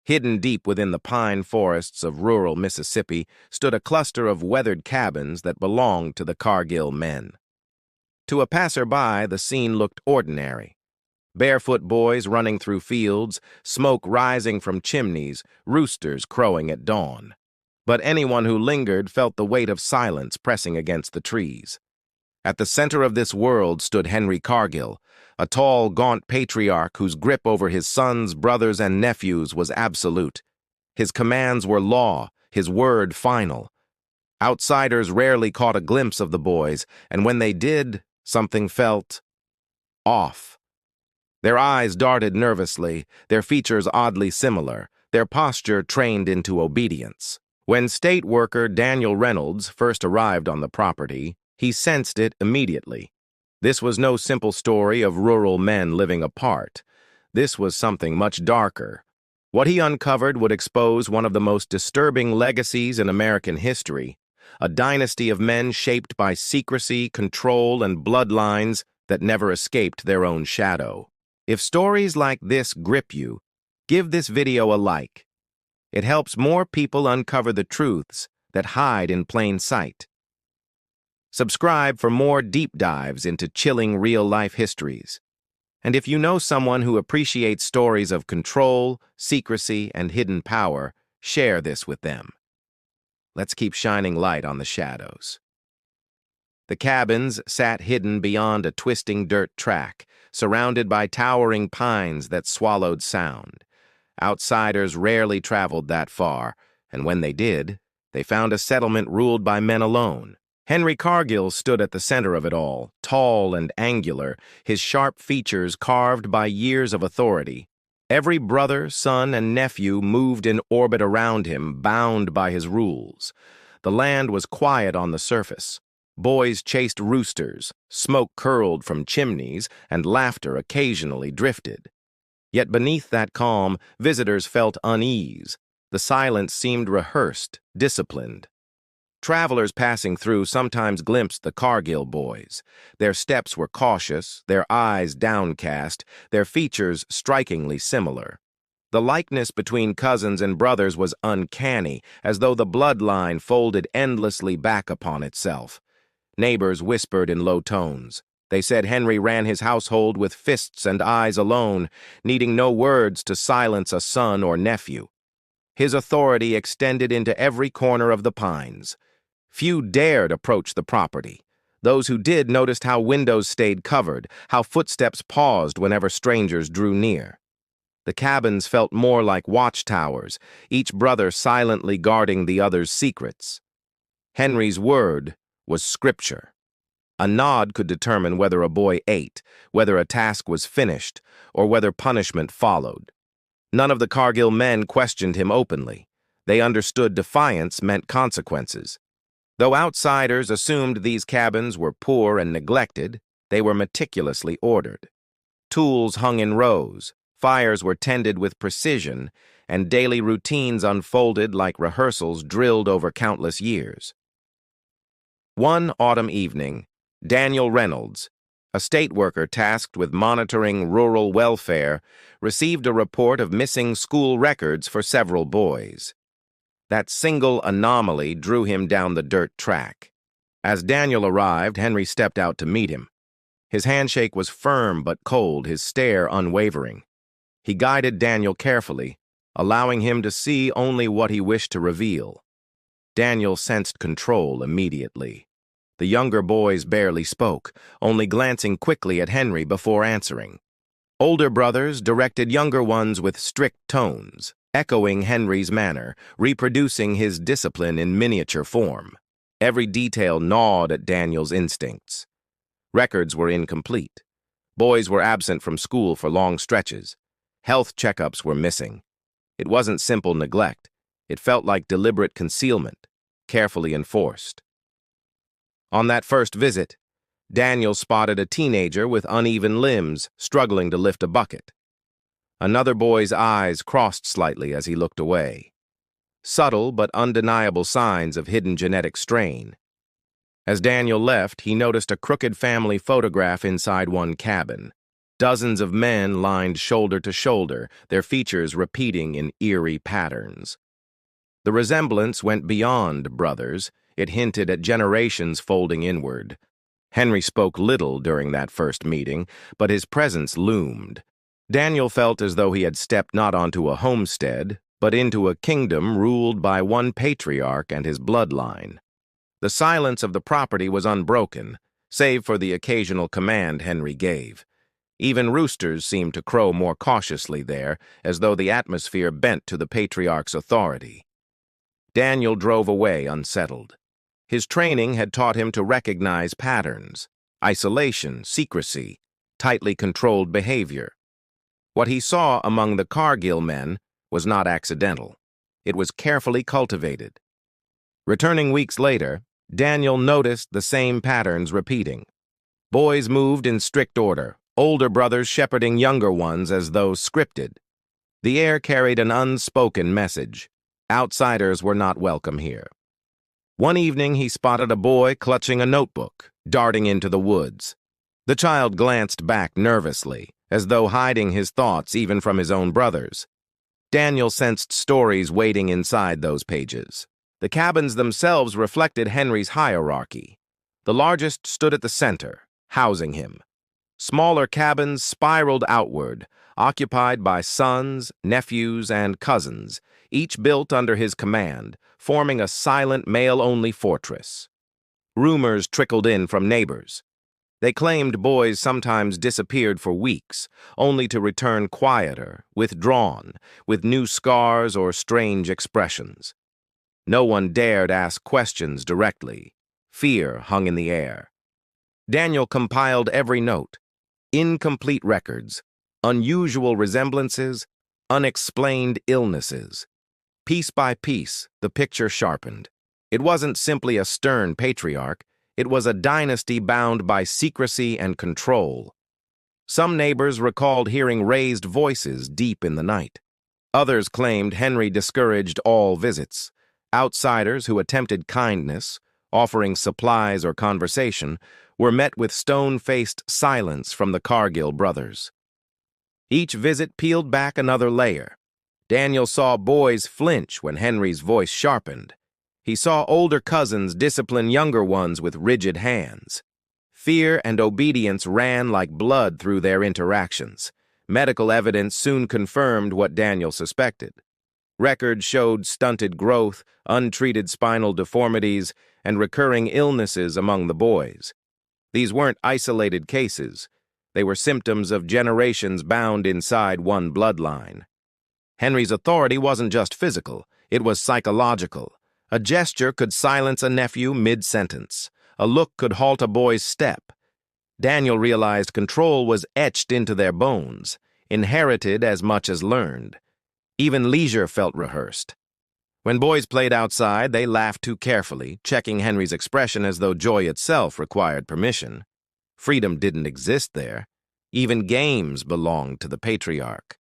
Hidden deep within the pine forests of rural Mississippi stood a cluster of weathered cabins that belonged to the Cargill men. To a passerby, the scene looked ordinary. Barefoot boys running through fields, smoke rising from chimneys, roosters crowing at dawn. But anyone who lingered felt the weight of silence pressing against the trees. At the center of this world stood Henry Cargill, a tall, gaunt patriarch whose grip over his sons, brothers, and nephews was absolute. His commands were law, his word final. Outsiders rarely caught a glimpse of the boys, and when they did, something felt off. Their eyes darted nervously, their features oddly similar, their posture trained into obedience. When state worker Daniel Reynolds first arrived on the property, he sensed it immediately. This was no simple story of rural men living apart. This was something much darker. What he uncovered would expose one of the most disturbing legacies in American history, a dynasty of men shaped by secrecy, control, and bloodlines that never escaped their own shadow. If stories like this grip you, give this video a like. It helps more people uncover the truths that hide in plain sight. Subscribe for more deep dives into chilling real-life histories. And if you know someone who appreciates stories of control, secrecy, and hidden power, share this with them. Let's keep shining light on the shadows. The cabins sat hidden beyond a twisting dirt track, surrounded by towering pines that swallowed sound. Outsiders rarely traveled that far, and when they did, they found a settlement ruled by men alone. Henry Cargill stood at the center of it all, tall and angular, his sharp features carved by years of authority. Every brother, son, and nephew moved in orbit around him, bound by his rules. The land was quiet on the surface. Boys chased roosters, smoke curled from chimneys, and laughter occasionally drifted. Yet beneath that calm, visitors felt unease. The silence seemed rehearsed, disciplined. Travelers passing through sometimes glimpsed the Cargill boys. Their steps were cautious, their eyes downcast, their features strikingly similar. The likeness between cousins and brothers was uncanny, as though the bloodline folded endlessly back upon itself. Neighbors whispered in low tones. They said Henry ran his household with fists and eyes alone, needing no words to silence a son or nephew. His authority extended into every corner of the pines. Few dared approach the property. Those who did noticed how windows stayed covered, how footsteps paused whenever strangers drew near. The cabins felt more like watchtowers, each brother silently guarding the other's secrets. Henry's word was scripture. A nod could determine whether a boy ate, whether a task was finished, or whether punishment followed. None of the Cargill men questioned him openly. They understood defiance meant consequences. Though outsiders assumed these cabins were poor and neglected, they were meticulously ordered. Tools hung in rows, fires were tended with precision, and daily routines unfolded like rehearsals drilled over countless years. One autumn evening, Daniel Reynolds, a state worker tasked with monitoring rural welfare, received a report of missing school records for several boys. That single anomaly drew him down the dirt track. As Daniel arrived, Henry stepped out to meet him. His handshake was firm but cold, his stare unwavering. He guided Daniel carefully, allowing him to see only what he wished to reveal. Daniel sensed control immediately. The younger boys barely spoke, only glancing quickly at Henry before answering. Older brothers directed younger ones with strict tones, echoing Henry's manner, reproducing his discipline in miniature form. Every detail gnawed at Daniel's instincts. Records were incomplete. Boys were absent from school for long stretches. Health checkups were missing. It wasn't simple neglect. It felt like deliberate concealment, carefully enforced. On that first visit, Daniel spotted a teenager with uneven limbs struggling to lift a bucket. Another boy's eyes crossed slightly as he looked away. Subtle but undeniable signs of hidden genetic strain. As Daniel left, he noticed a crooked family photograph inside one cabin. Dozens of men lined shoulder to shoulder, their features repeating in eerie patterns. The resemblance went beyond brothers. It hinted at generations folding inward. Henry spoke little during that first meeting, but his presence loomed. Daniel felt as though he had stepped not onto a homestead, but into a kingdom ruled by one patriarch and his bloodline. The silence of the property was unbroken, save for the occasional command Henry gave. Even roosters seemed to crow more cautiously there, as though the atmosphere bent to the patriarch's authority. Daniel drove away unsettled. His training had taught him to recognize patterns, isolation, secrecy, tightly controlled behavior. What he saw among the Cargill men was not accidental. It was carefully cultivated. Returning weeks later, Daniel noticed the same patterns repeating. Boys moved in strict order, older brothers shepherding younger ones as though scripted. The air carried an unspoken message. Outsiders were not welcome here. One evening he spotted a boy clutching a notebook, darting into the woods. The child glanced back nervously, as though hiding his thoughts even from his own brothers. Daniel sensed stories waiting inside those pages. The cabins themselves reflected Henry's hierarchy. The largest stood at the center, housing him. Smaller cabins spiraled outward, occupied by sons, nephews, and cousins, each built under his command, forming a silent male-only fortress. Rumors trickled in from neighbors. They claimed boys sometimes disappeared for weeks, only to return quieter, withdrawn, with new scars or strange expressions. No one dared ask questions directly. Fear hung in the air. Daniel compiled every note. Incomplete records, unusual resemblances, unexplained illnesses. Piece by piece, the picture sharpened. It wasn't simply a stern patriarch, it was a dynasty bound by secrecy and control. Some neighbors recalled hearing raised voices deep in the night. Others claimed Henry discouraged all visits. Outsiders who attempted kindness, offering supplies or conversation, were met with stone-faced silence from the Cargill brothers. Each visit peeled back another layer. Daniel saw boys flinch when Henry's voice sharpened. He saw older cousins discipline younger ones with rigid hands. Fear and obedience ran like blood through their interactions. Medical evidence soon confirmed what Daniel suspected. Records showed stunted growth, untreated spinal deformities, and recurring illnesses among the boys. These weren't isolated cases. They were symptoms of generations bound inside one bloodline. Henry's authority wasn't just physical, it was psychological. A gesture could silence a nephew mid-sentence. A look could halt a boy's step. Daniel realized control was etched into their bones, inherited as much as learned. Even leisure felt rehearsed. When boys played outside, they laughed too carefully, checking Henry's expression as though joy itself required permission. Freedom didn't exist there. Even games belonged to the patriarch.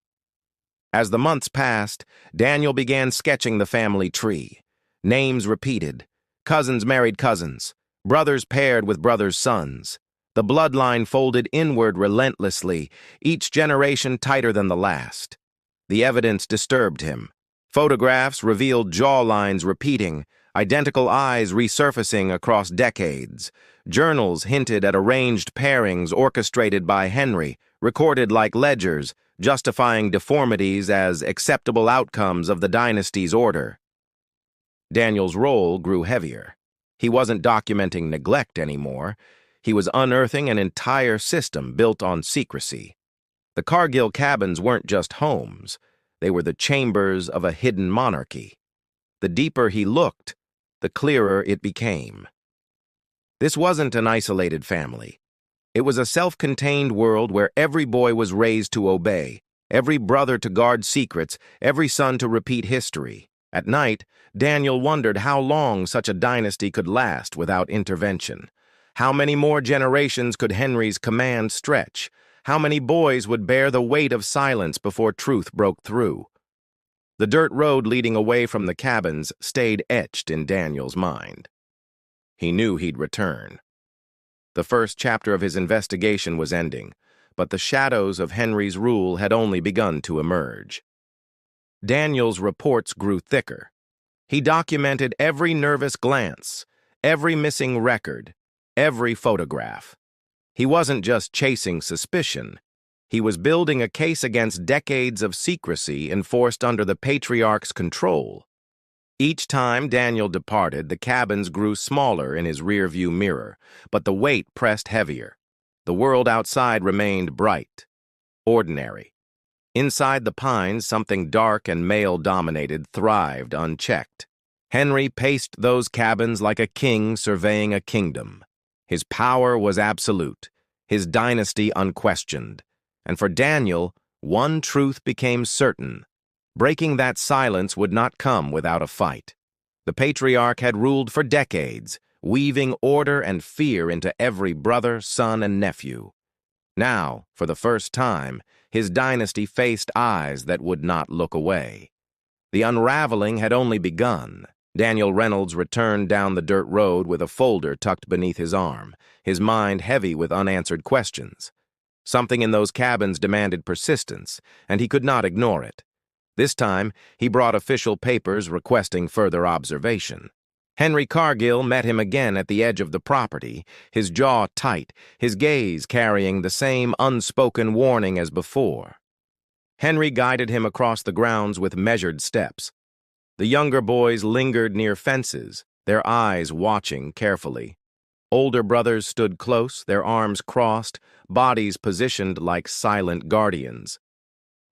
As the months passed, Daniel began sketching the family tree. Names repeated. Cousins married cousins. Brothers paired with brothers' sons. The bloodline folded inward relentlessly, each generation tighter than the last. The evidence disturbed him. Photographs revealed jawlines repeating, identical eyes resurfacing across decades. Journals hinted at arranged pairings orchestrated by Henry, recorded like ledgers, justifying deformities as acceptable outcomes of the dynasty's order. Daniel's role grew heavier. He wasn't documenting neglect anymore. He was unearthing an entire system built on secrecy. The Cargill cabins weren't just homes. They were the chambers of a hidden monarchy. The deeper he looked, the clearer it became. This wasn't an isolated family. It was a self-contained world where every boy was raised to obey, every brother to guard secrets, every son to repeat history. At night, Daniel wondered how long such a dynasty could last without intervention. How many more generations could Henry's command stretch? How many boys would bear the weight of silence before truth broke through? The dirt road leading away from the cabins stayed etched in Daniel's mind. He knew he'd return. The first chapter of his investigation was ending, but the shadows of Henry's rule had only begun to emerge. Daniel's reports grew thicker. He documented every nervous glance, every missing record, every photograph. He wasn't just chasing suspicion. He was building a case against decades of secrecy enforced under the patriarch's control. Each time Daniel departed, the cabins grew smaller in his rearview mirror, but the weight pressed heavier. The world outside remained bright, ordinary. Inside the pines, something dark and male-dominated thrived unchecked. Henry paced those cabins like a king surveying a kingdom. His power was absolute, his dynasty unquestioned. And for Daniel, one truth became certain. Breaking that silence would not come without a fight. The patriarch had ruled for decades, weaving order and fear into every brother, son, and nephew. Now, for the first time, his dynasty faced eyes that would not look away. The unraveling had only begun. Daniel Reynolds returned down the dirt road with a folder tucked beneath his arm, his mind heavy with unanswered questions. Something in those cabins demanded persistence, and he could not ignore it. This time, he brought official papers requesting further observation. Henry Cargill met him again at the edge of the property, his jaw tight, his gaze carrying the same unspoken warning as before. Henry guided him across the grounds with measured steps. The younger boys lingered near fences, their eyes watching carefully. Older brothers stood close, their arms crossed, bodies positioned like silent guardians.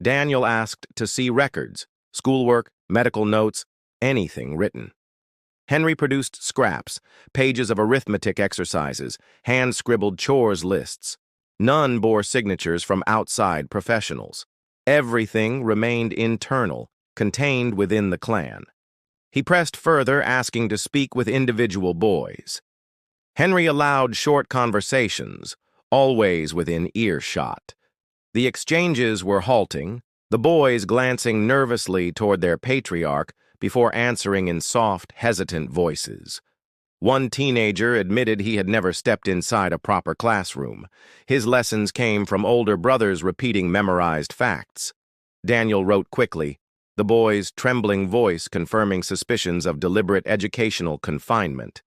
Daniel asked to see records, schoolwork, medical notes, anything written. Henry produced scraps, pages of arithmetic exercises, hand-scribbled chores lists. None bore signatures from outside professionals. Everything remained internal, contained within the clan. He pressed further, asking to speak with individual boys. Henry allowed short conversations, always within earshot. The exchanges were halting, the boys glancing nervously toward their patriarch before answering in soft, hesitant voices. One teenager admitted he had never stepped inside a proper classroom. His lessons came from older brothers repeating memorized facts. Daniel wrote quickly, the boy's trembling voice confirming suspicions of deliberate educational confinement.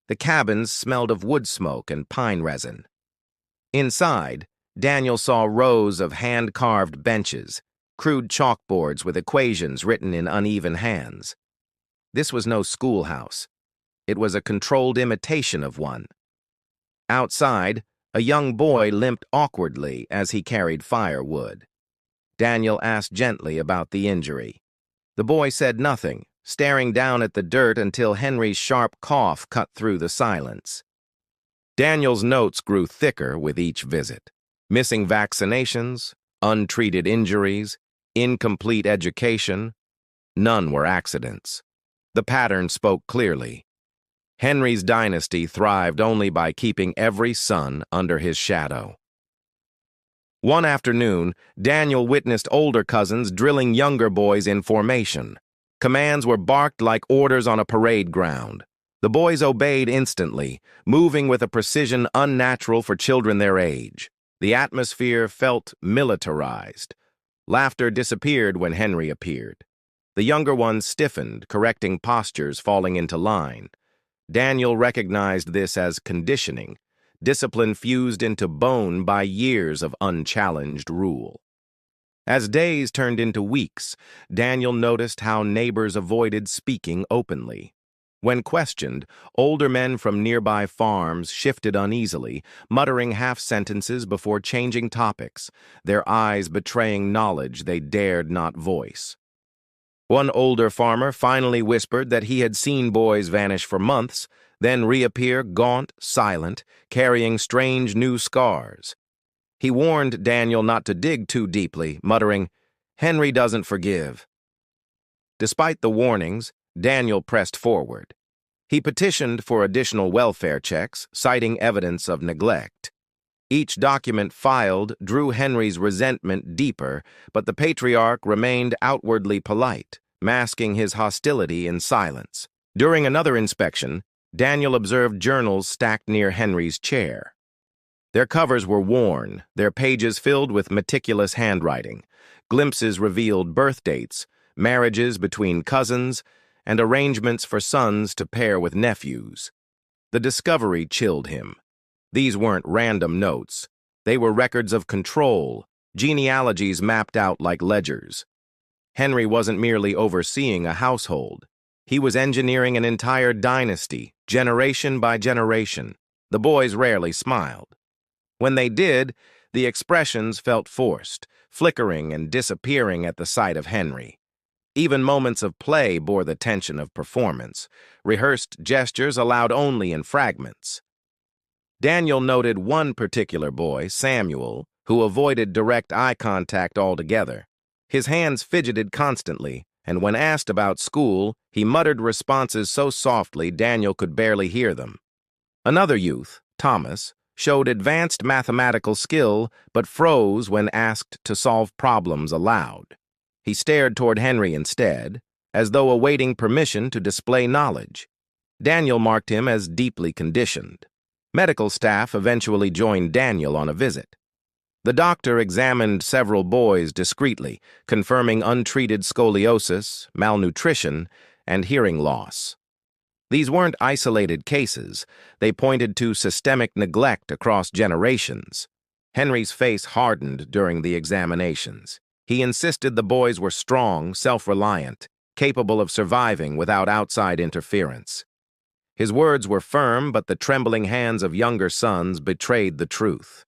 The cabins smelled of wood smoke and pine resin. Inside, Daniel saw rows of hand-carved benches, crude chalkboards with equations written in uneven hands. This was no schoolhouse. It was a controlled imitation of one. Outside, a young boy limped awkwardly as he carried firewood. Daniel asked gently about the injury. The boy said nothing, staring down at the dirt until Henry's sharp cough cut through the silence. Daniel's notes grew thicker with each visit. Missing vaccinations, untreated injuries, incomplete education. None were accidents. The pattern spoke clearly. Henry's dynasty thrived only by keeping every son under his shadow. One afternoon, Daniel witnessed older cousins drilling younger boys in formation. Commands were barked like orders on a parade ground. The boys obeyed instantly, moving with a precision unnatural for children their age. The atmosphere felt militarized. Laughter disappeared when Henry appeared. The younger ones stiffened, correcting postures falling into line. Daniel recognized this as conditioning, discipline fused into bone by years of unchallenged rule. As days turned into weeks, Daniel noticed how neighbors avoided speaking openly. When questioned, older men from nearby farms shifted uneasily, muttering half-sentences before changing topics, their eyes betraying knowledge they dared not voice. One older farmer finally whispered that he had seen boys vanish for months, then reappear gaunt, silent, carrying strange new scars. He warned Daniel not to dig too deeply, muttering, "Henry doesn't forgive." Despite the warnings, Daniel pressed forward. He petitioned for additional welfare checks, citing evidence of neglect. Each document filed drew Henry's resentment deeper, but the patriarch remained outwardly polite, masking his hostility in silence. During another inspection, Daniel observed journals stacked near Henry's chair. Their covers were worn, their pages filled with meticulous handwriting. Glimpses revealed birth dates, marriages between cousins, and arrangements for sons to pair with nephews. The discovery chilled him. These weren't random notes. They were records of control, genealogies mapped out like ledgers. Henry wasn't merely overseeing a household. He was engineering an entire dynasty, generation by generation. The boys rarely smiled. When they did, the expressions felt forced, flickering and disappearing at the sight of Henry. Even moments of play bore the tension of performance, rehearsed gestures allowed only in fragments. Daniel noted one particular boy, Samuel, who avoided direct eye contact altogether. His hands fidgeted constantly, and when asked about school, he muttered responses so softly Daniel could barely hear them. Another youth, Thomas, showed advanced mathematical skill but froze when asked to solve problems aloud. He stared toward Henry instead, as though awaiting permission to display knowledge. Daniel marked him as deeply conditioned. Medical staff eventually joined Daniel on a visit. The doctor examined several boys discreetly, confirming untreated scoliosis, malnutrition, and hearing loss. These weren't isolated cases. They pointed to systemic neglect across generations. Henry's face hardened during the examinations. He insisted the boys were strong, self-reliant, capable of surviving without outside interference. His words were firm, but the trembling hands of younger sons betrayed the truth.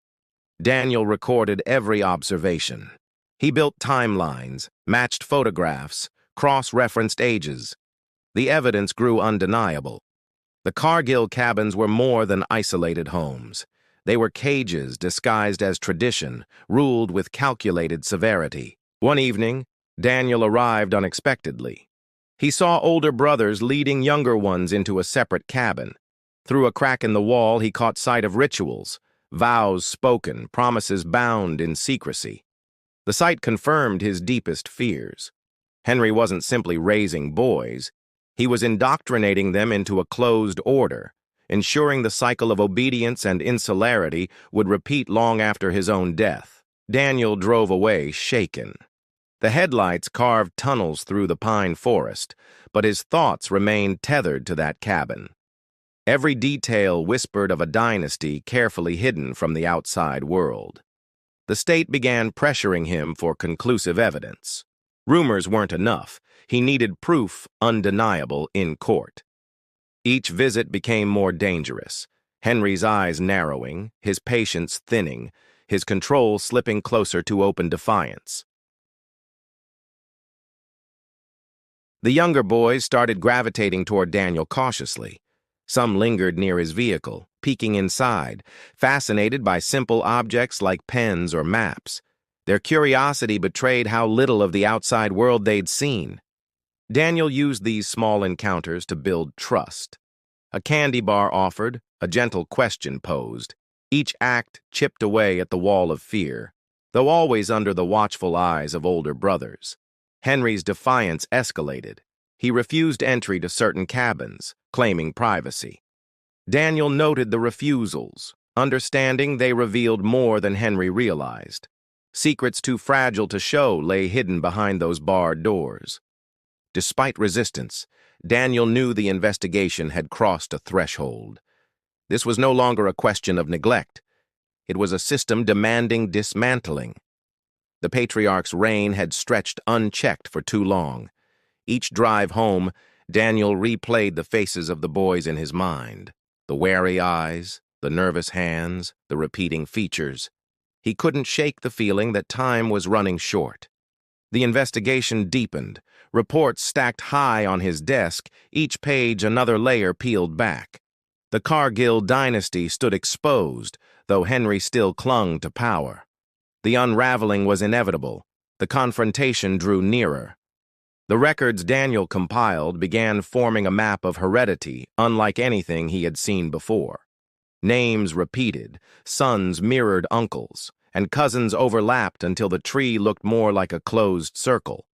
Daniel recorded every observation. He built timelines, matched photographs, cross-referenced ages. The evidence grew undeniable. The Cargill cabins were more than isolated homes. They were cages disguised as tradition, ruled with calculated severity. One evening, Daniel arrived unexpectedly. He saw older brothers leading younger ones into a separate cabin. Through a crack in the wall, he caught sight of rituals, vows spoken, promises bound in secrecy. The sight confirmed his deepest fears. Henry wasn't simply raising boys. He was indoctrinating them into a closed order, ensuring the cycle of obedience and insularity would repeat long after his own death. Daniel drove away shaken. The headlights carved tunnels through the pine forest, but his thoughts remained tethered to that cabin. Every detail whispered of a dynasty carefully hidden from the outside world. The state began pressuring him for conclusive evidence. Rumors weren't enough. He needed proof undeniable in court. Each visit became more dangerous, Henry's eyes narrowing, his patience thinning, his control slipping closer to open defiance. The younger boys started gravitating toward Daniel cautiously. Some lingered near his vehicle, peeking inside, fascinated by simple objects like pens or maps. Their curiosity betrayed how little of the outside world they'd seen. Daniel used these small encounters to build trust. A candy bar offered, a gentle question posed. Each act chipped away at the wall of fear, though always under the watchful eyes of older brothers. Henry's defiance escalated. He refused entry to certain cabins, claiming privacy. Daniel noted the refusals, understanding they revealed more than Henry realized. Secrets too fragile to show lay hidden behind those barred doors. Despite resistance, Daniel knew the investigation had crossed a threshold. This was no longer a question of neglect. It was a system demanding dismantling. The patriarch's reign had stretched unchecked for too long. Each drive home, Daniel replayed the faces of the boys in his mind. The wary eyes, the nervous hands, the repeating features. He couldn't shake the feeling that time was running short. The investigation deepened, reports stacked high on his desk, each page another layer peeled back. The Cargill dynasty stood exposed, though Henry still clung to power. The unraveling was inevitable. The confrontation drew nearer. The records Daniel compiled began forming a map of heredity unlike anything he had seen before. Names repeated, sons mirrored uncles, and cousins overlapped until the tree looked more like a closed circle.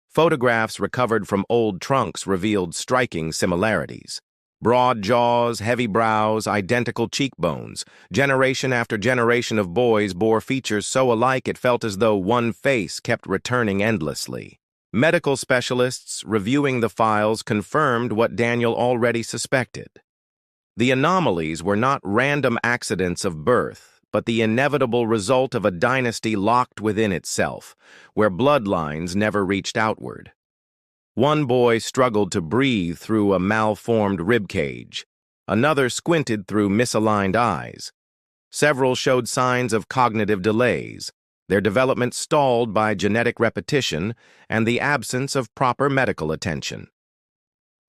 Photographs recovered from old trunks revealed striking similarities. Broad jaws, heavy brows, identical cheekbones. Generation after generation of boys bore features so alike it felt as though one face kept returning endlessly. Medical specialists reviewing the files confirmed what Daniel already suspected. The anomalies were not random accidents of birth, but the inevitable result of a dynasty locked within itself, where bloodlines never reached outward. One boy struggled to breathe through a malformed ribcage. Another squinted through misaligned eyes. Several showed signs of cognitive delays, their development stalled by genetic repetition and the absence of proper medical attention.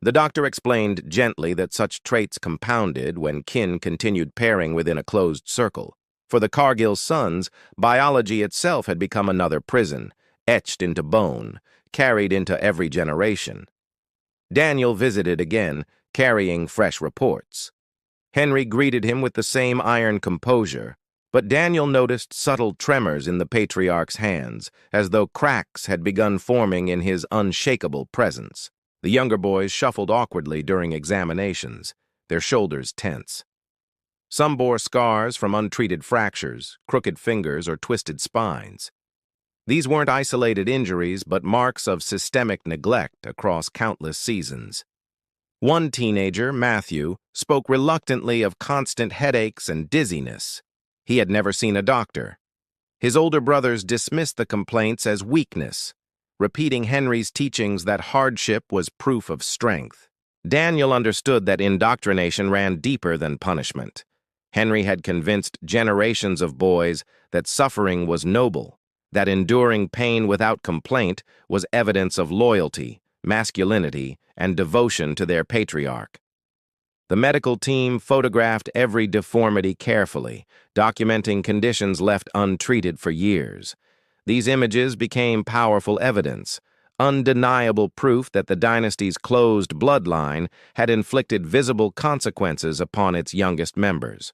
The doctor explained gently that such traits compounded when kin continued pairing within a closed circle. For the Cargill sons, biology itself had become another prison, etched into bone, carried into every generation. Daniel visited again, carrying fresh reports. Henry greeted him with the same iron composure, but Daniel noticed subtle tremors in the patriarch's hands, as though cracks had begun forming in his unshakable presence. The younger boys shuffled awkwardly during examinations, their shoulders tense. Some bore scars from untreated fractures, crooked fingers, or twisted spines. These weren't isolated injuries, but marks of systemic neglect across countless seasons. One teenager, Matthew, spoke reluctantly of constant headaches and dizziness. He had never seen a doctor. His older brothers dismissed the complaints as weakness, repeating Henry's teachings that hardship was proof of strength. Daniel understood that indoctrination ran deeper than punishment. Henry had convinced generations of boys that suffering was noble, that enduring pain without complaint was evidence of loyalty, masculinity, and devotion to their patriarch. The medical team photographed every deformity carefully, documenting conditions left untreated for years. These images became powerful evidence, undeniable proof that the dynasty's closed bloodline had inflicted visible consequences upon its youngest members.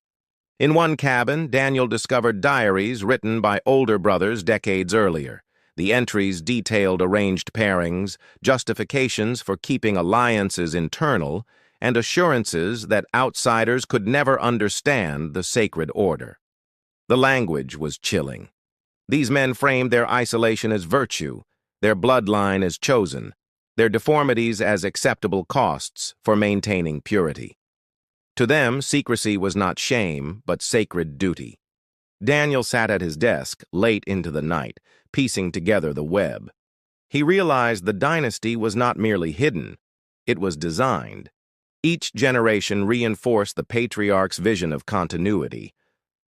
In one cabin, Daniel discovered diaries written by older brothers decades earlier. The entries detailed arranged pairings, justifications for keeping alliances internal, and assurances that outsiders could never understand the sacred order. The language was chilling. These men framed their isolation as virtue, their bloodline as chosen, their deformities as acceptable costs for maintaining purity. To them, secrecy was not shame, but sacred duty. Daniel sat at his desk late into the night, piecing together the web. He realized the dynasty was not merely hidden, it was designed. Each generation reinforced the patriarch's vision of continuity.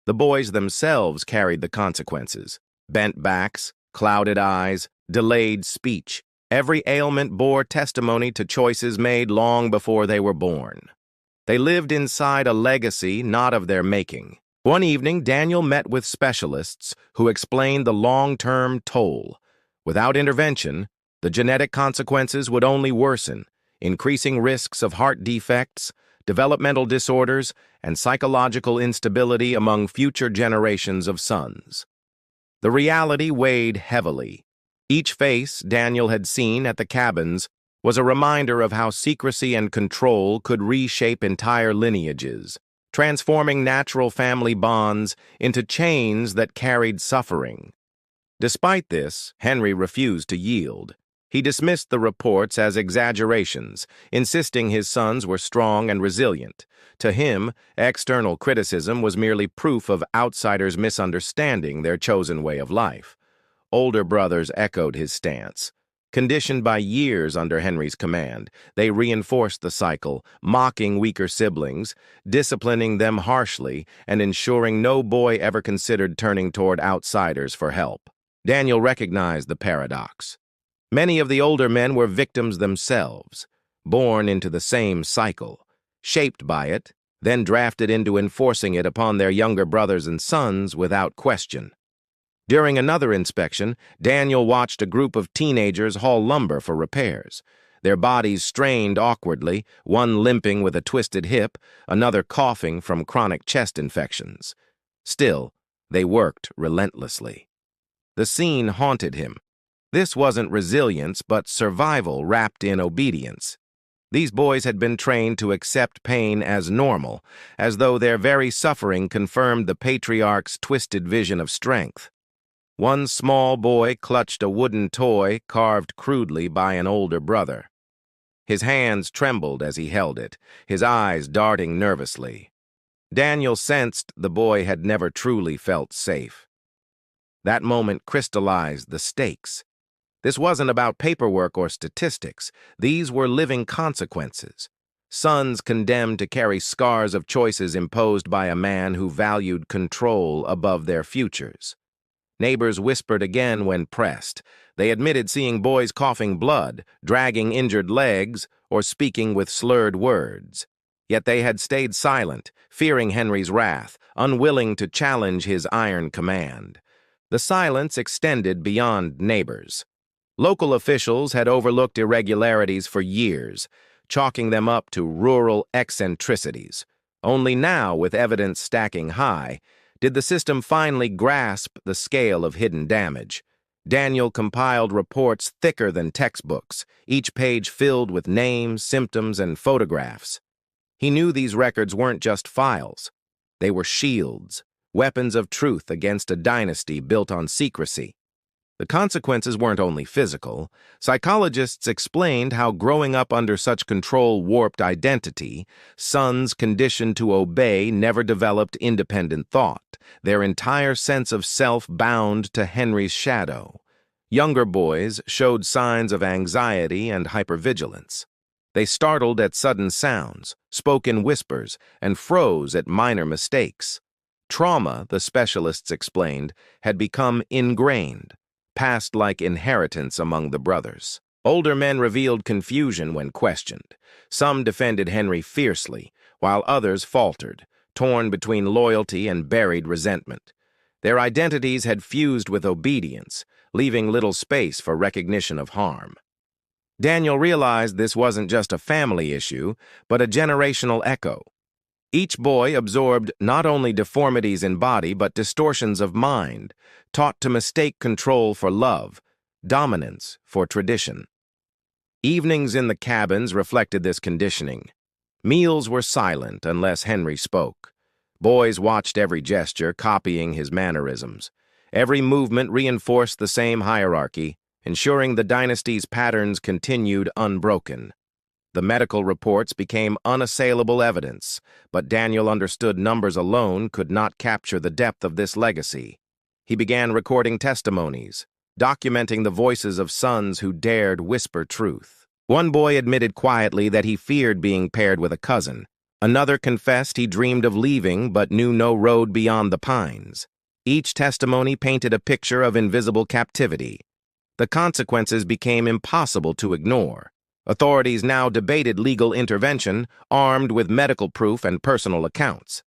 The boys themselves carried the consequences: bent backs, clouded eyes, delayed speech. Every ailment bore testimony to choices made long before they were born. They lived inside a legacy not of their making. One evening, Daniel met with specialists who explained the long-term toll. Without intervention, the genetic consequences would only worsen, increasing risks of heart defects, developmental disorders, and psychological instability among future generations of sons. The reality weighed heavily. Each face Daniel had seen at the cabins was a reminder of how secrecy and control could reshape entire lineages, transforming natural family bonds into chains that carried suffering. Despite this, Henry refused to yield. He dismissed the reports as exaggerations, insisting his sons were strong and resilient. To him, external criticism was merely proof of outsiders misunderstanding their chosen way of life. Older brothers echoed his stance. Conditioned by years under Henry's command, they reinforced the cycle, mocking weaker siblings, disciplining them harshly, and ensuring no boy ever considered turning toward outsiders for help. Daniel recognized the paradox. Many of the older men were victims themselves, born into the same cycle, shaped by it, then drafted into enforcing it upon their younger brothers and sons without question. During another inspection, Daniel watched a group of teenagers haul lumber for repairs. Their bodies strained awkwardly, one limping with a twisted hip, another coughing from chronic chest infections. Still, they worked relentlessly. The scene haunted him. This wasn't resilience, but survival wrapped in obedience. These boys had been trained to accept pain as normal, as though their very suffering confirmed the patriarch's twisted vision of strength. One small boy clutched a wooden toy carved crudely by an older brother. His hands trembled as he held it, his eyes darting nervously. Daniel sensed the boy had never truly felt safe. That moment crystallized the stakes. This wasn't about paperwork or statistics. These were living consequences. Sons condemned to carry scars of choices imposed by a man who valued control above their futures. Neighbors whispered again when pressed. They admitted seeing boys coughing blood, dragging injured legs, or speaking with slurred words. Yet they had stayed silent, fearing Henry's wrath, unwilling to challenge his iron command. The silence extended beyond neighbors. Local officials had overlooked irregularities for years, chalking them up to rural eccentricities. Only now, with evidence stacking high, did the system finally grasp the scale of hidden damage. Daniel compiled reports thicker than textbooks, each page filled with names, symptoms, and photographs. He knew these records weren't just files. They were shields, weapons of truth against a dynasty built on secrecy. The consequences weren't only physical. Psychologists explained how growing up under such control warped identity. Sons conditioned to obey never developed independent thought, their entire sense of self bound to Henry's shadow. Younger boys showed signs of anxiety and hypervigilance. They startled at sudden sounds, spoke in whispers, and froze at minor mistakes. Trauma, the specialists explained, had become ingrained, passed like inheritance among the brothers. Older men revealed confusion when questioned. Some defended Henry fiercely, while others faltered, torn between loyalty and buried resentment. Their identities had fused with obedience, leaving little space for recognition of harm. Daniel realized this wasn't just a family issue, but a generational echo. Each boy absorbed not only deformities in body but distortions of mind, taught to mistake control for love, dominance for tradition. Evenings in the cabins reflected this conditioning. Meals were silent unless Henry spoke. Boys watched every gesture, copying his mannerisms. Every movement reinforced the same hierarchy, ensuring the dynasty's patterns continued unbroken. The medical reports became unassailable evidence, but Daniel understood numbers alone could not capture the depth of this legacy. He began recording testimonies, documenting the voices of sons who dared whisper truth. One boy admitted quietly that he feared being paired with a cousin. Another confessed he dreamed of leaving but knew no road beyond the pines. Each testimony painted a picture of invisible captivity. The consequences became impossible to ignore. Authorities now debated legal intervention, armed with medical proof and personal accounts.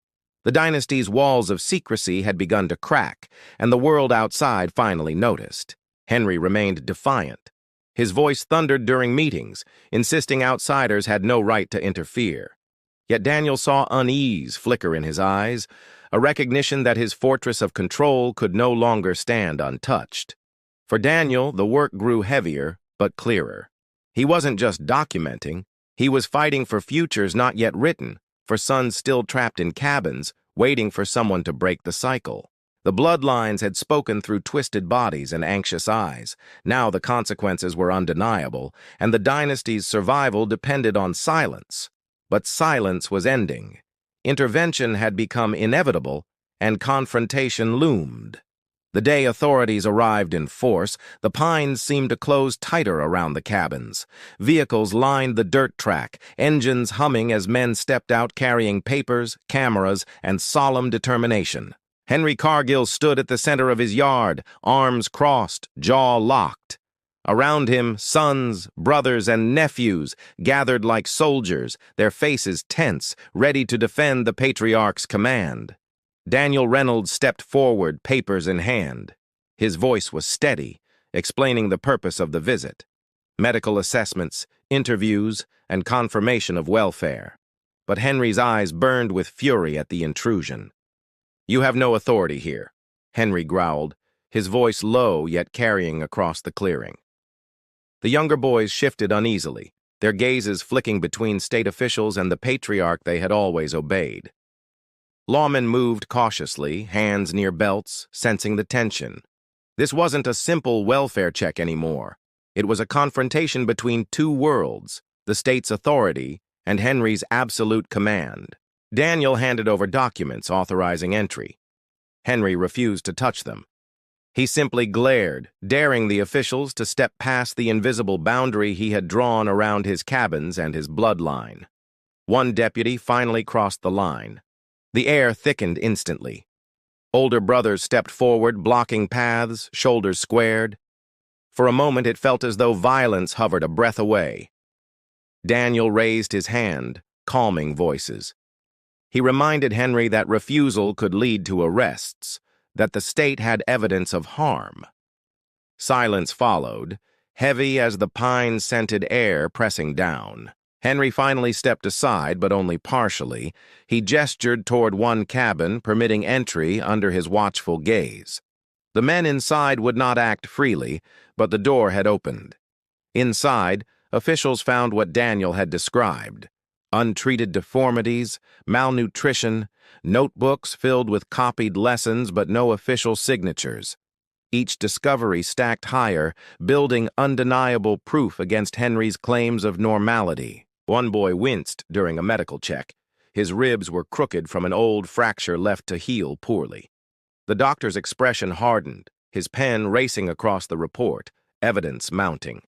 The dynasty's walls of secrecy had begun to crack, and the world outside finally noticed. Henry remained defiant. His voice thundered during meetings, insisting outsiders had no right to interfere. Yet Daniel saw unease flicker in his eyes, a recognition that his fortress of control could no longer stand untouched. For Daniel, the work grew heavier, but clearer. He wasn't just documenting, he was fighting for futures not yet written, for sons still trapped in cabins, waiting for someone to break the cycle. The bloodlines had spoken through twisted bodies and anxious eyes. Now the consequences were undeniable, and the dynasty's survival depended on silence. But silence was ending. Intervention had become inevitable, and confrontation loomed. The day authorities arrived in force, the pines seemed to close tighter around the cabins. Vehicles lined the dirt track, engines humming as men stepped out carrying papers, cameras, and solemn determination. Henry Cargill stood at the center of his yard, arms crossed, jaw locked. Around him, sons, brothers, and nephews gathered like soldiers, their faces tense, ready to defend the patriarch's command. Daniel Reynolds stepped forward, papers in hand. His voice was steady, explaining the purpose of the visit: medical assessments, interviews, and confirmation of welfare. But Henry's eyes burned with fury at the intrusion. "You have no authority here," Henry growled, his voice low yet carrying across the clearing. The younger boys shifted uneasily, their gazes flicking between state officials and the patriarch they had always obeyed. Lawmen moved cautiously, hands near belts, sensing the tension. This wasn't a simple welfare check anymore. It was a confrontation between two worlds, the state's authority and Henry's absolute command. Daniel handed over documents authorizing entry. Henry refused to touch them. He simply glared, daring the officials to step past the invisible boundary he had drawn around his cabins and his bloodline. One deputy finally crossed the line. The air thickened instantly. Older brothers stepped forward, blocking paths, shoulders squared. For a moment, it felt as though violence hovered a breath away. Daniel raised his hand, calming voices. He reminded Henry that refusal could lead to arrests, that the state had evidence of harm. Silence followed, heavy as the pine-scented air pressing down. Henry finally stepped aside, but only partially. He gestured toward one cabin, permitting entry under his watchful gaze. The men inside would not act freely, but the door had opened. Inside, officials found what Daniel had described: untreated deformities, malnutrition, notebooks filled with copied lessons but no official signatures. Each discovery stacked higher, building undeniable proof against Henry's claims of normality. One boy winced during a medical check. His ribs were crooked from an old fracture left to heal poorly. The doctor's expression hardened, his pen racing across the report, evidence mounting.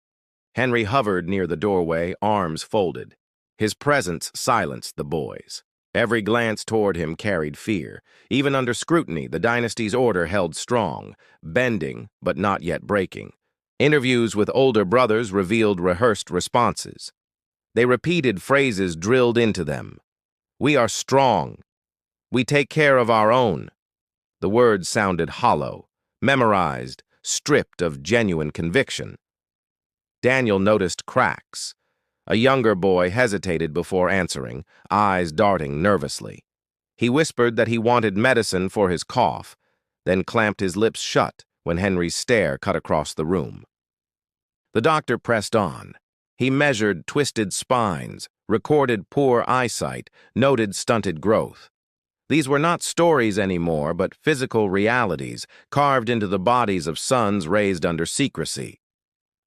Henry hovered near the doorway, arms folded. His presence silenced the boys. Every glance toward him carried fear. Even under scrutiny, the dynasty's order held strong, bending but not yet breaking. Interviews with older brothers revealed rehearsed responses. They repeated phrases drilled into them. "We are strong. We take care of our own." The words sounded hollow, memorized, stripped of genuine conviction. Daniel noticed cracks. A younger boy hesitated before answering, eyes darting nervously. He whispered that he wanted medicine for his cough, then clamped his lips shut when Henry's stare cut across the room. The doctor pressed on. He measured twisted spines, recorded poor eyesight, noted stunted growth. These were not stories anymore, but physical realities carved into the bodies of sons raised under secrecy.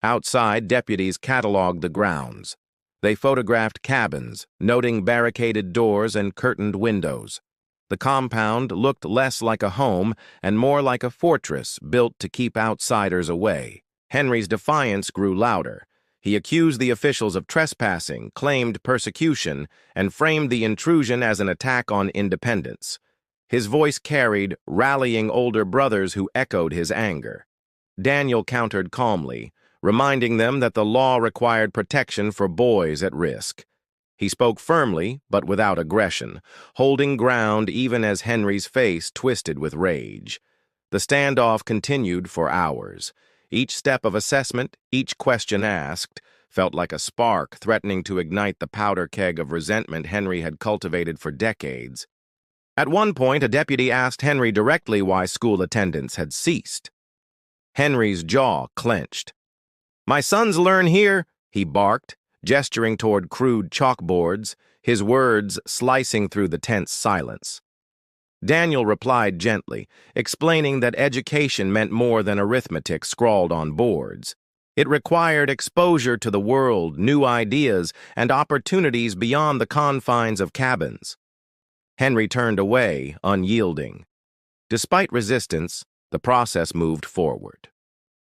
Outside, deputies cataloged the grounds. They photographed cabins, noting barricaded doors and curtained windows. The compound looked less like a home and more like a fortress built to keep outsiders away. Henry's defiance grew louder. He accused the officials of trespassing, claimed persecution, and framed the intrusion as an attack on independence. His voice carried, rallying older brothers who echoed his anger. Daniel countered calmly, reminding them that the law required protection for boys at risk. He spoke firmly, but without aggression, holding ground even as Henry's face twisted with rage. The standoff continued for hours. Each step of assessment, each question asked, felt like a spark threatening to ignite the powder keg of resentment Henry had cultivated for decades. At one point, a deputy asked Henry directly why school attendance had ceased. Henry's jaw clenched. "My sons learn here," he barked, gesturing toward crude chalkboards, his words slicing through the tense silence. Daniel replied gently, explaining that education meant more than arithmetic scrawled on boards. It required exposure to the world, new ideas, and opportunities beyond the confines of cabins. Henry turned away, unyielding. Despite resistance, the process moved forward.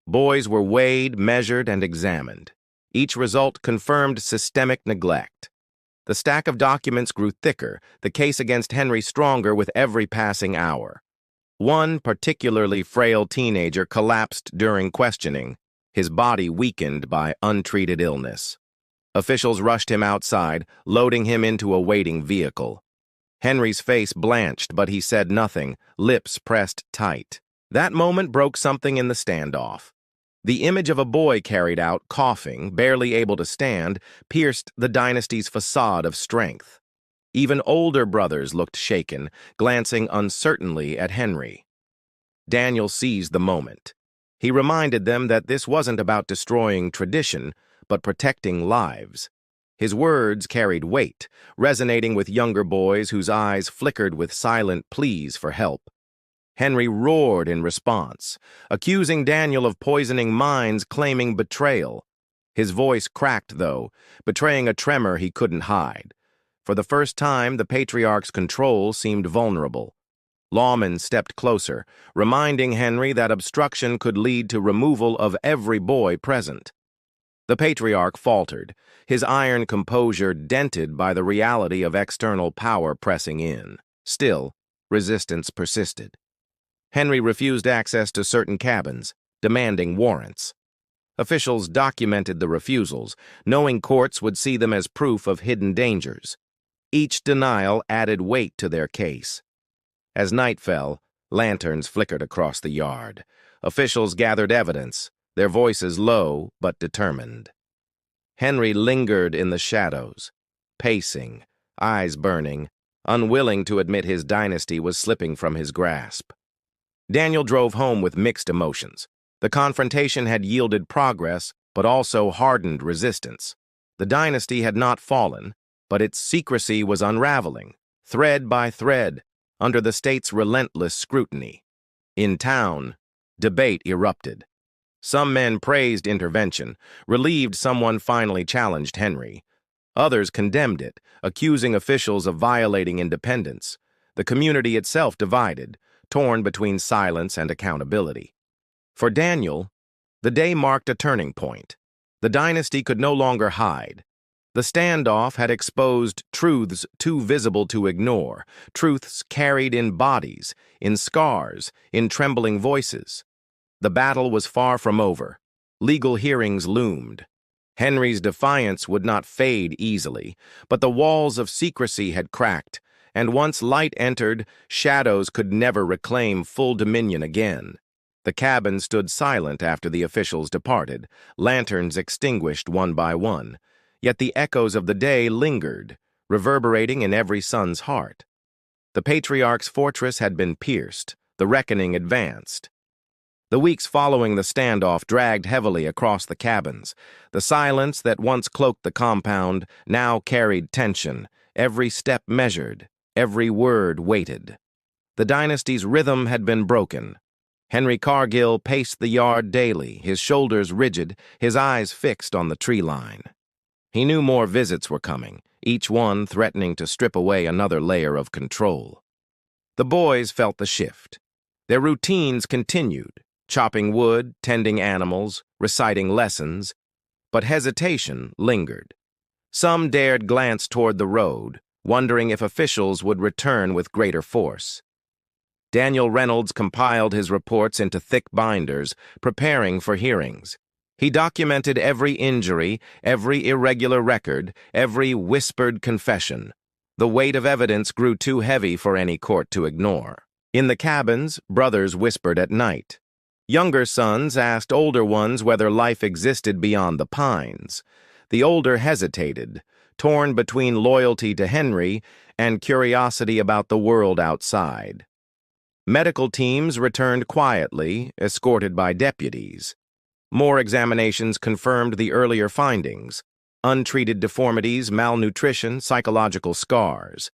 Boys were weighed, measured, and examined. Each result confirmed systemic neglect. The stack of documents grew thicker, the case against Henry stronger with every passing hour. One particularly frail teenager collapsed during questioning, his body weakened by untreated illness. Officials rushed him outside, loading him into a waiting vehicle. Henry's face blanched, but he said nothing, lips pressed tight. That moment broke something in the standoff. The image of a boy carried out, coughing, barely able to stand, pierced the dynasty's facade of strength. Even older brothers looked shaken, glancing uncertainly at Henry. Daniel seized the moment. He reminded them that this wasn't about destroying tradition, but protecting lives. His words carried weight, resonating with younger boys whose eyes flickered with silent pleas for help. Henry roared in response, accusing Daniel of poisoning minds, claiming betrayal. His voice cracked, though, betraying a tremor he couldn't hide. For the first time, the patriarch's control seemed vulnerable. Lawmen stepped closer, reminding Henry that obstruction could lead to removal of every boy present. The patriarch faltered, his iron composure dented by the reality of external power pressing in. Still, resistance persisted. Henry refused access to certain cabins, demanding warrants. Officials documented the refusals, knowing courts would see them as proof of hidden dangers. Each denial added weight to their case. As night fell, lanterns flickered across the yard. Officials gathered evidence, their voices low but determined. Henry lingered in the shadows, pacing, eyes burning, unwilling to admit his dynasty was slipping from his grasp. Daniel drove home with mixed emotions. The confrontation had yielded progress, but also hardened resistance. The dynasty had not fallen, but its secrecy was unraveling, thread by thread, under the state's relentless scrutiny. In town, debate erupted. Some men praised intervention, relieved someone finally challenged Henry. Others condemned it, accusing officials of violating independence. The community itself divided, torn between silence and accountability. For Daniel, the day marked a turning point. The dynasty could no longer hide. The standoff had exposed truths too visible to ignore, truths carried in bodies, in scars, in trembling voices. The battle was far from over. Legal hearings loomed. Henry's defiance would not fade easily, but the walls of secrecy had cracked, and once light entered, shadows could never reclaim full dominion again. The cabin stood silent after the officials departed, lanterns extinguished one by one, yet the echoes of the day lingered, reverberating in every son's heart. The patriarch's fortress had been pierced, the reckoning advanced. The weeks following the standoff dragged heavily across the cabins. The silence that once cloaked the compound now carried tension, every step measured, every word weighted. The dynasty's rhythm had been broken. Henry Cargill paced the yard daily, his shoulders rigid, his eyes fixed on the tree line. He knew more visits were coming, each one threatening to strip away another layer of control. The boys felt the shift. Their routines continued, chopping wood, tending animals, reciting lessons, but hesitation lingered. Some dared glance toward the road, wondering if officials would return with greater force. Daniel Reynolds compiled his reports into thick binders, preparing for hearings. He documented every injury, every irregular record, every whispered confession. The weight of evidence grew too heavy for any court to ignore. In the cabins, brothers whispered at night. Younger sons asked older ones whether life existed beyond the pines. The older hesitated, torn between loyalty to Henry and curiosity about the world outside. Medical teams returned quietly, escorted by deputies. More examinations confirmed the earlier findings: untreated deformities, malnutrition, psychological scars.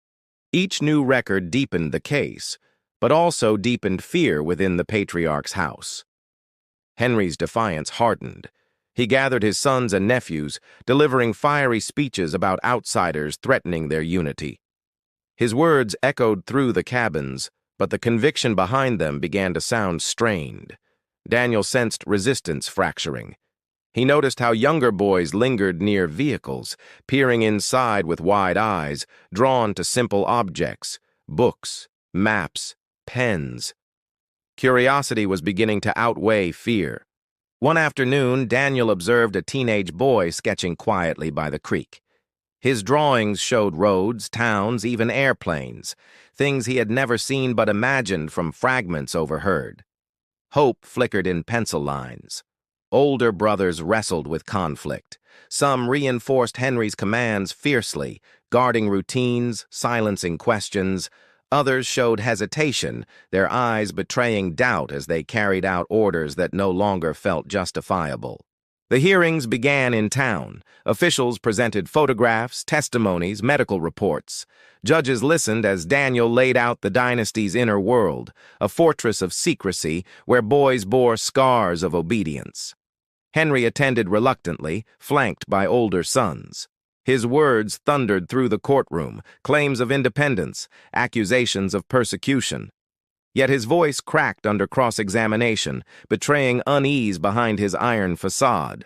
Each new record deepened the case, but also deepened fear within the patriarch's house. Henry's defiance hardened. He gathered his sons and nephews, delivering fiery speeches about outsiders threatening their unity. His words echoed through the cabins, but the conviction behind them began to sound strained. Daniel sensed resistance fracturing. He noticed how younger boys lingered near vehicles, peering inside with wide eyes, drawn to simple objects, books, maps, pens. Curiosity was beginning to outweigh fear. One afternoon, Daniel observed a teenage boy sketching quietly by the creek. His drawings showed roads, towns, even airplanes, things he had never seen but imagined from fragments overheard. Hope flickered in pencil lines. Older brothers wrestled with conflict. Some reinforced Henry's commands fiercely, guarding routines, silencing questions. Others showed hesitation, their eyes betraying doubt as they carried out orders that no longer felt justifiable. The hearings began in town. Officials presented photographs, testimonies, medical reports. Judges listened as Daniel laid out the dynasty's inner world, a fortress of secrecy where boys bore scars of obedience. Henry attended reluctantly, flanked by older sons. His words thundered through the courtroom, claims of independence, accusations of persecution. Yet his voice cracked under cross-examination, betraying unease behind his iron facade.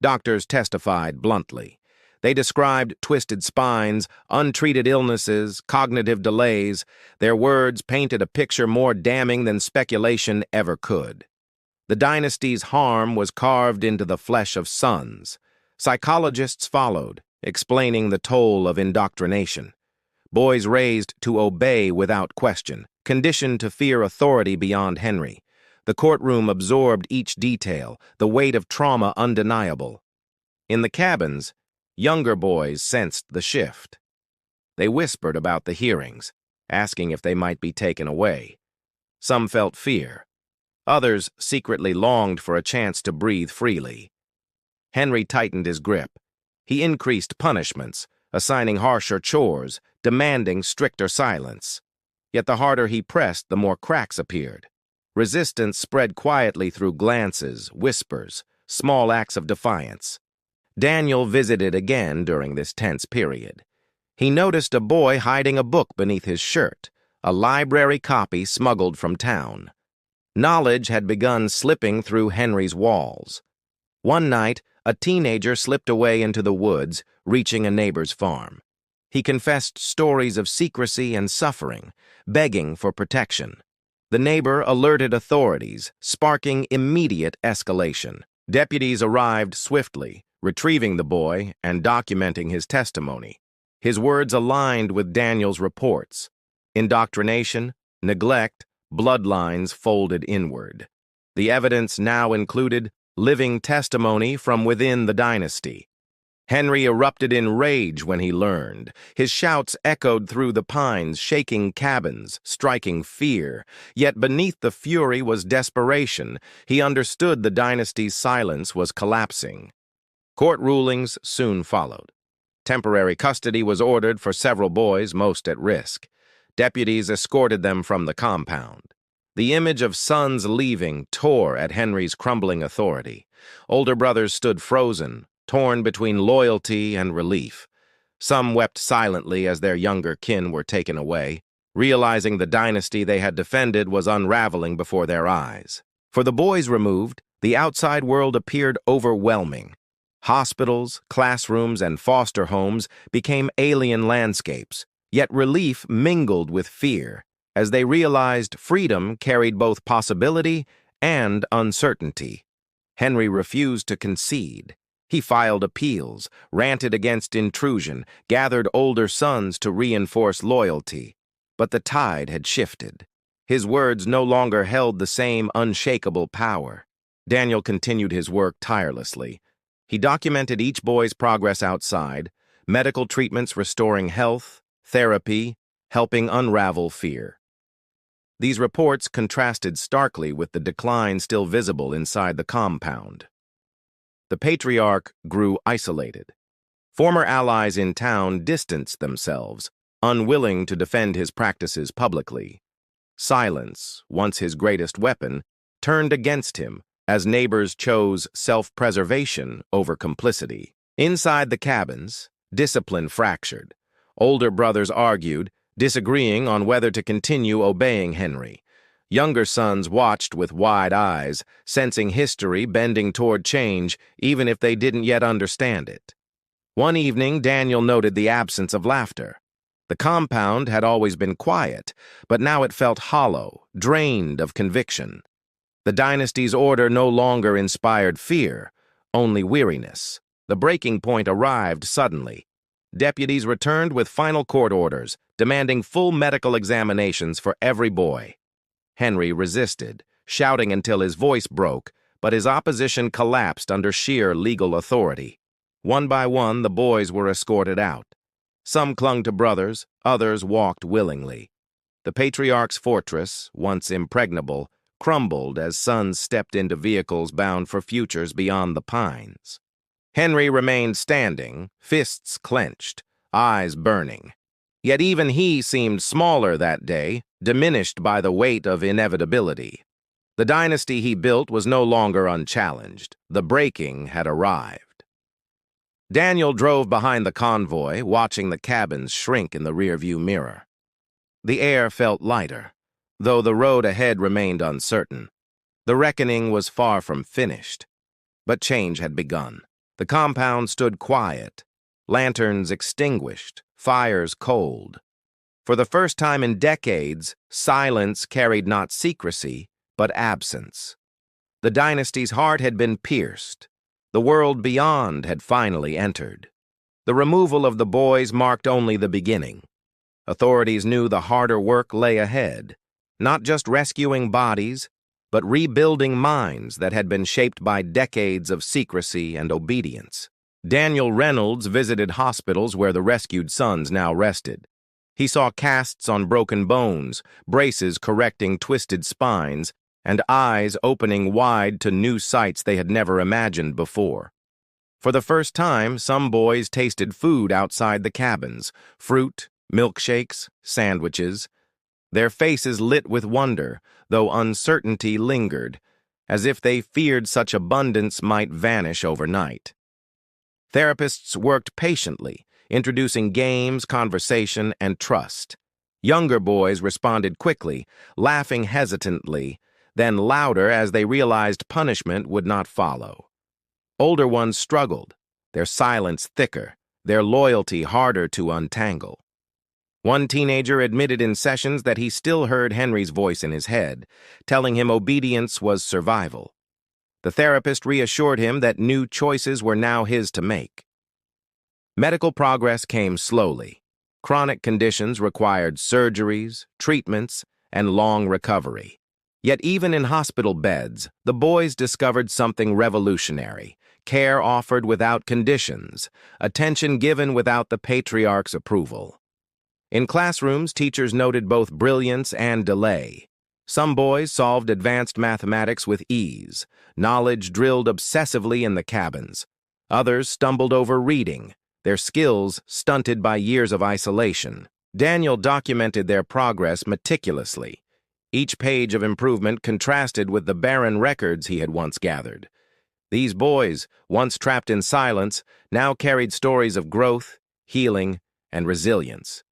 Doctors testified bluntly. They described twisted spines, untreated illnesses, cognitive delays. Their words painted a picture more damning than speculation ever could. The dynasty's harm was carved into the flesh of sons. Psychologists followed, explaining the toll of indoctrination. Boys raised to obey without question, conditioned to fear authority beyond Henry. The courtroom absorbed each detail, the weight of trauma undeniable. In the cabins, younger boys sensed the shift. They whispered about the hearings, asking if they might be taken away. Some felt fear. Others secretly longed for a chance to breathe freely. Henry tightened his grip. He increased punishments, assigning harsher chores, demanding stricter silence. Yet the harder he pressed, the more cracks appeared. Resistance spread quietly through glances, whispers, small acts of defiance. Daniel visited again during this tense period. He noticed a boy hiding a book beneath his shirt, a library copy smuggled from town. Knowledge had begun slipping through Henry's walls. One night, a teenager slipped away into the woods, reaching a neighbor's farm. He confessed stories of secrecy and suffering, begging for protection. The neighbor alerted authorities, sparking immediate escalation. Deputies arrived swiftly, retrieving the boy and documenting his testimony. His words aligned with Daniel's reports. Indoctrination, neglect, bloodlines folded inward. The evidence now included living testimony from within the dynasty. Henry erupted in rage when he learned. His shouts echoed through the pines, shaking cabins, striking fear. Yet beneath the fury was desperation. He understood the dynasty's silence was collapsing. Court rulings soon followed. Temporary custody was ordered for several boys most at risk. Deputies escorted them from the compound. The image of sons leaving tore at Henry's crumbling authority. Older brothers stood frozen, torn between loyalty and relief. Some wept silently as their younger kin were taken away, realizing the dynasty they had defended was unraveling before their eyes. For the boys removed, the outside world appeared overwhelming. Hospitals, classrooms, and foster homes became alien landscapes, yet relief mingled with fear as they realized freedom carried both possibility and uncertainty. Henry refused to concede. He filed appeals, ranted against intrusion, gathered older sons to reinforce loyalty. But the tide had shifted. His words no longer held the same unshakable power. Daniel continued his work tirelessly. He documented each boy's progress outside, medical treatments restoring health, therapy, helping unravel fear. These reports contrasted starkly with the decline still visible inside the compound. The patriarch grew isolated. Former allies in town distanced themselves, unwilling to defend his practices publicly. Silence, once his greatest weapon, turned against him as neighbors chose self-preservation over complicity. Inside the cabins, discipline fractured. Older brothers argued, disagreeing on whether to continue obeying Henry. Younger sons watched with wide eyes, sensing history bending toward change, even if they didn't yet understand it. One evening, Daniel noted the absence of laughter. The compound had always been quiet, but now it felt hollow, drained of conviction. The dynasty's order no longer inspired fear, only weariness. The breaking point arrived suddenly. Deputies returned with final court orders, demanding full medical examinations for every boy. Henry resisted, shouting until his voice broke, but his opposition collapsed under sheer legal authority. One by one, the boys were escorted out. Some clung to brothers, others walked willingly. The patriarch's fortress, once impregnable, crumbled as sons stepped into vehicles bound for futures beyond the pines. Henry remained standing, fists clenched, eyes burning. Yet even he seemed smaller that day, diminished by the weight of inevitability. The dynasty he built was no longer unchallenged. The breaking had arrived. Daniel drove behind the convoy, watching the cabins shrink in the rearview mirror. The air felt lighter, though the road ahead remained uncertain. The reckoning was far from finished. But change had begun. The compound stood quiet, lanterns extinguished, fires cold. For the first time in decades, silence carried not secrecy, but absence. The dynasty's heart had been pierced. The world beyond had finally entered. The removal of the boys marked only the beginning. Authorities knew the harder work lay ahead, not just rescuing bodies, but rebuilding minds that had been shaped by decades of secrecy and obedience. Daniel Reynolds visited hospitals where the rescued sons now rested. He saw casts on broken bones, braces correcting twisted spines, and eyes opening wide to new sights they had never imagined before. For the first time, some boys tasted food outside the cabins: fruit, milkshakes, sandwiches. Their faces lit with wonder, though uncertainty lingered, as if they feared such abundance might vanish overnight. Therapists worked patiently, introducing games, conversation, and trust. Younger boys responded quickly, laughing hesitantly, then louder as they realized punishment would not follow. Older ones struggled, their silence thicker, their loyalty harder to untangle. One teenager admitted in sessions that he still heard Henry's voice in his head, telling him obedience was survival. The therapist reassured him that new choices were now his to make. Medical progress came slowly. Chronic conditions required surgeries, treatments, and long recovery. Yet even in hospital beds, the boys discovered something revolutionary: care offered without conditions, attention given without the patriarch's approval. In classrooms, teachers noted both brilliance and delay. Some boys solved advanced mathematics with ease, knowledge drilled obsessively in the cabins. Others stumbled over reading, their skills stunted by years of isolation. Daniel documented their progress meticulously. Each page of improvement contrasted with the barren records he had once gathered. These boys, once trapped in silence, now carried stories of growth, healing, and resilience.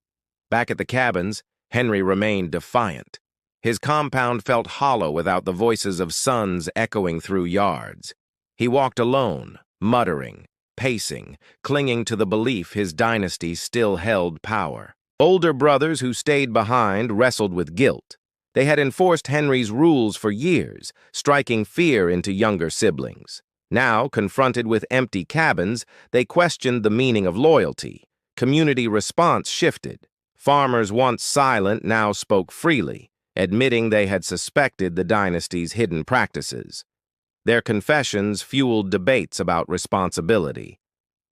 Back at the cabins, Henry remained defiant. His compound felt hollow without the voices of sons echoing through yards. He walked alone, muttering, pacing, clinging to the belief his dynasty still held power. Older brothers who stayed behind wrestled with guilt. They had enforced Henry's rules for years, striking fear into younger siblings. Now, confronted with empty cabins, they questioned the meaning of loyalty. Community response shifted. Farmers once silent now spoke freely, admitting they had suspected the dynasty's hidden practices. Their confessions fueled debates about responsibility.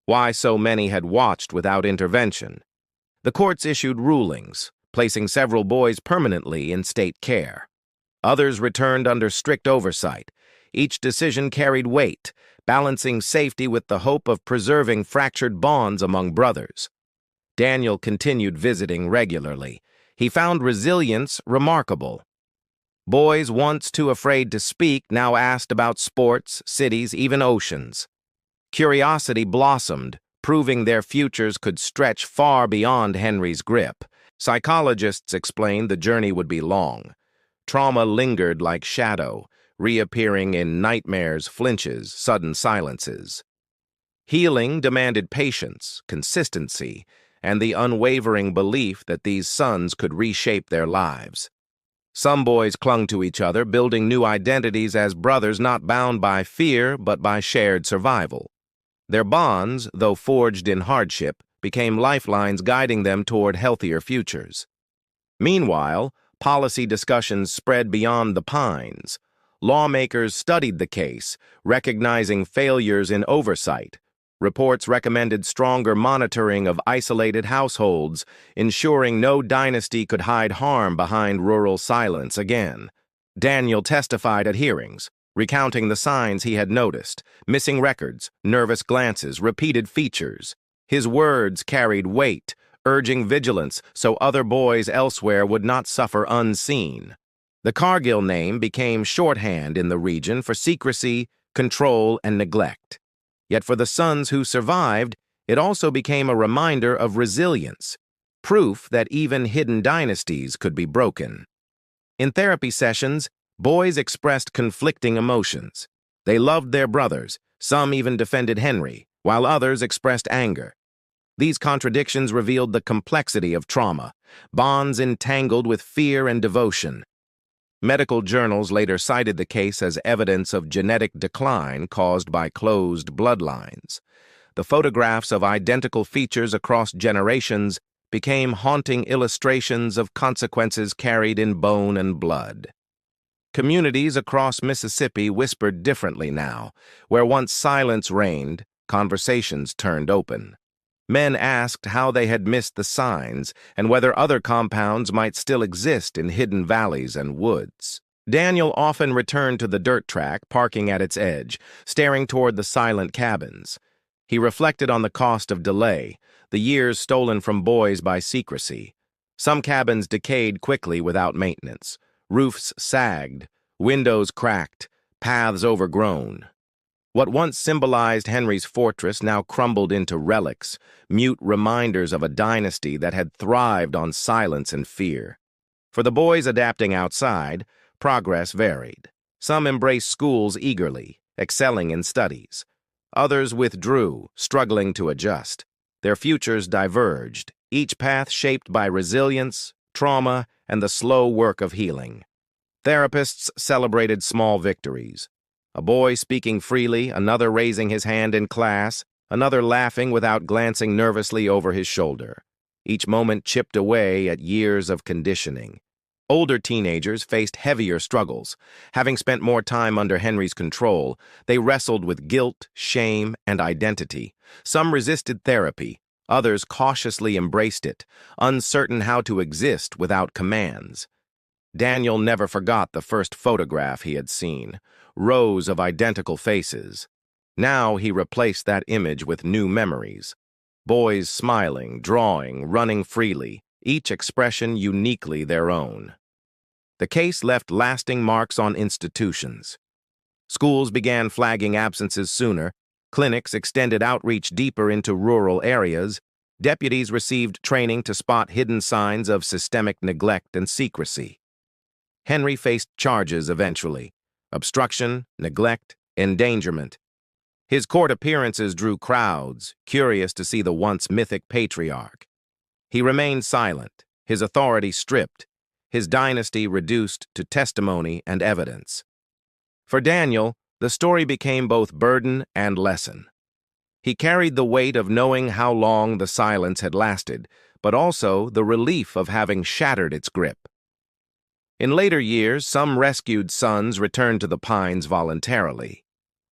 Why so many had watched without intervention? The courts issued rulings, placing several boys permanently in state care. Others returned under strict oversight. Each decision carried weight, balancing safety with the hope of preserving fractured bonds among brothers. Daniel continued visiting regularly. He found resilience remarkable. Boys once too afraid to speak now asked about sports, cities, even oceans. Curiosity blossomed, proving their futures could stretch far beyond Henry's grip. Psychologists explained the journey would be long. Trauma lingered like shadow, reappearing in nightmares, flinches, sudden silences. Healing demanded patience, consistency, and the unwavering belief that these sons could reshape their lives. Some boys clung to each other, building new identities as brothers not bound by fear but by shared survival. Their bonds, though forged in hardship, became lifelines guiding them toward healthier futures. Meanwhile, policy discussions spread beyond the pines. Lawmakers studied the case, recognizing failures in oversight. Reports recommended stronger monitoring of isolated households, ensuring no dynasty could hide harm behind rural silence again. Daniel testified at hearings, recounting the signs he had noticed: missing records, nervous glances, repeated features. His words carried weight, urging vigilance so other boys elsewhere would not suffer unseen. The Cargill name became shorthand in the region for secrecy, control, and neglect. Yet for the sons who survived, it also became a reminder of resilience, proof that even hidden dynasties could be broken. In therapy sessions, boys expressed conflicting emotions. They loved their brothers, some even defended Henry, while others expressed anger. These contradictions revealed the complexity of trauma, bonds entangled with fear and devotion. Medical journals later cited the case as evidence of genetic decline caused by closed bloodlines. The photographs of identical features across generations became haunting illustrations of consequences carried in bone and blood. Communities across Mississippi whispered differently now. Where once silence reigned, conversations turned open. Men asked how they had missed the signs and whether other compounds might still exist in hidden valleys and woods. Daniel often returned to the dirt track, parking at its edge, staring toward the silent cabins. He reflected on the cost of delay, the years stolen from boys by secrecy. Some cabins decayed quickly without maintenance. Roofs sagged, windows cracked, paths overgrown. What once symbolized Henry's fortress now crumbled into relics, mute reminders of a dynasty that had thrived on silence and fear. For the boys adapting outside, progress varied. Some embraced schools eagerly, excelling in studies. Others withdrew, struggling to adjust. Their futures diverged, each path shaped by resilience, trauma, and the slow work of healing. Therapists celebrated small victories. A boy speaking freely, another raising his hand in class, another laughing without glancing nervously over his shoulder. Each moment chipped away at years of conditioning. Older teenagers faced heavier struggles. Having spent more time under Henry's control, they wrestled with guilt, shame, and identity. Some resisted therapy, others cautiously embraced it, uncertain how to exist without commands. Daniel never forgot the first photograph he had seen, rows of identical faces. Now he replaced that image with new memories. Boys smiling, drawing, running freely, each expression uniquely their own. The case left lasting marks on institutions. Schools began flagging absences sooner, clinics extended outreach deeper into rural areas, deputies received training to spot hidden signs of systemic neglect and secrecy. Henry faced charges eventually: obstruction, neglect, endangerment. His court appearances drew crowds, curious to see the once mythic patriarch. He remained silent, his authority stripped, his dynasty reduced to testimony and evidence. For Daniel, the story became both burden and lesson. He carried the weight of knowing how long the silence had lasted, but also the relief of having shattered its grip. In later years, some rescued sons returned to the pines voluntarily.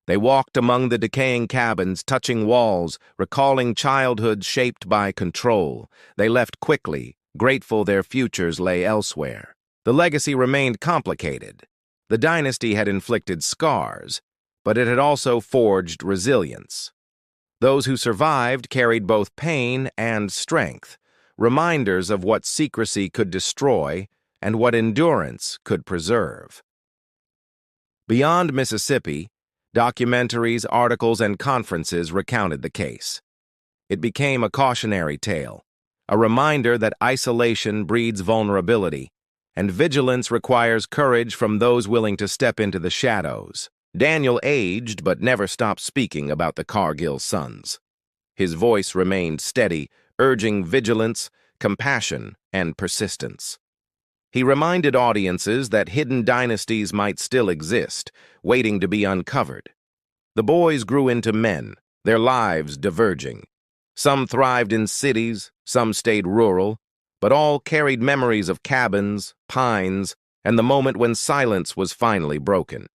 They walked among the decaying cabins, touching walls, recalling childhoods shaped by control. They left quickly, grateful their futures lay elsewhere. The legacy remained complicated. The dynasty had inflicted scars, but it had also forged resilience. Those who survived carried both pain and strength, reminders of what secrecy could destroy and what endurance could preserve. Beyond Mississippi, documentaries, articles, and conferences recounted the case. It became a cautionary tale, a reminder that isolation breeds vulnerability, and vigilance requires courage from those willing to step into the shadows. Daniel aged but never stopped speaking about the Cargill sons. His voice remained steady, urging vigilance, compassion, and persistence. He reminded audiences that hidden dynasties might still exist, waiting to be uncovered. The boys grew into men, their lives diverging. Some thrived in cities, some stayed rural, but all carried memories of cabins, pines, and the moment when silence was finally broken.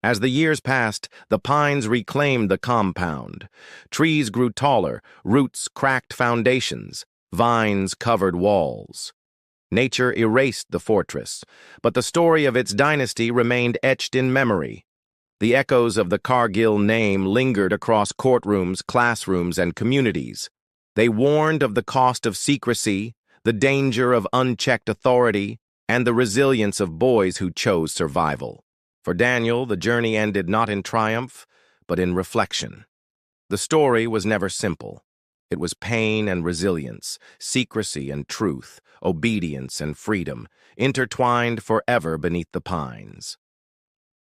As the years passed, the pines reclaimed the compound. Trees grew taller, roots cracked foundations, vines covered walls. Nature erased the fortress, but the story of its dynasty remained etched in memory. The echoes of the Cargill name lingered across courtrooms, classrooms, and communities. They warned of the cost of secrecy, the danger of unchecked authority, and the resilience of boys who chose survival. For Daniel, the journey ended not in triumph, but in reflection. The story was never simple. It was pain and resilience, secrecy and truth, obedience and freedom, intertwined forever beneath the pines.